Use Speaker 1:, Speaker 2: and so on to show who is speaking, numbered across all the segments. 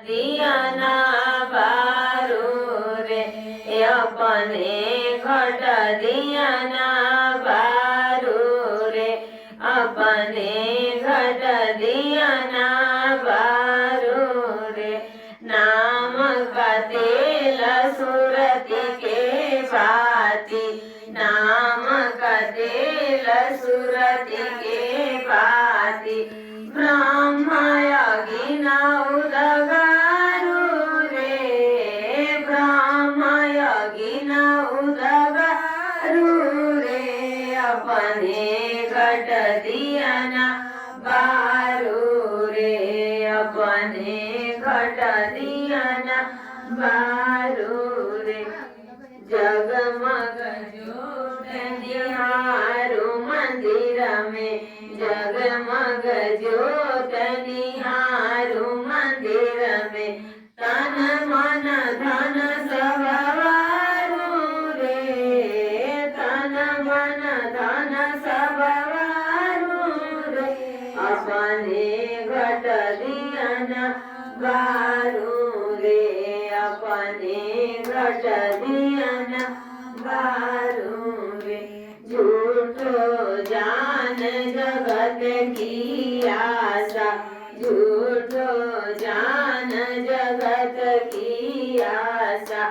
Speaker 1: दिया ना बारू रे अपने घट दिया ना बारू रे अपने घट दिया ना बारू रे नाम का तेल सुरती के भांति नाम का तेल सुरती के भांति ब्रह्म यज्ञ उदगारू रे ब्रह्म यज्ञ उदगारू रे अपने घट दिया ना बारू रे अपने घट दिया ना बारू रे जगमग ज्योत निहारू मंदिर में जगमग ज्योत निहारू मंदिर में तन मन धन सब वारू रे तन मन धन सब वारू रे अपने घट दिया ना बारू रे अपने घट दिया ना बारू रे झूठो जान जगत की आशा झूठो जान जगत की आशा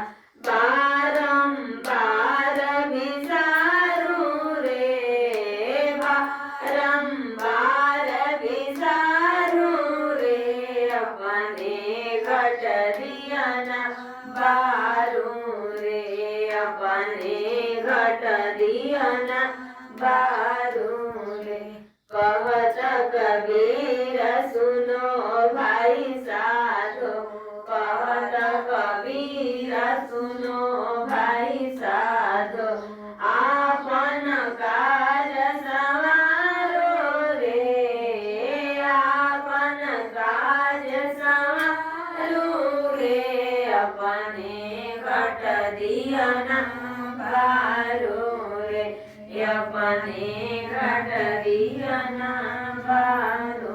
Speaker 1: बारंबार विसारू रे बारंबार विसारू रे अपने घट दिया ना बारू रे अपने घट दिया ना बारू रे कहत कबीर सुनो भाई साधो कहत कबीर सुनो भाई साधो आपन काज संवारो रे आपन काज संवारो रे अपने घट दिया ना बारू रे अपने घट दिया ना बारू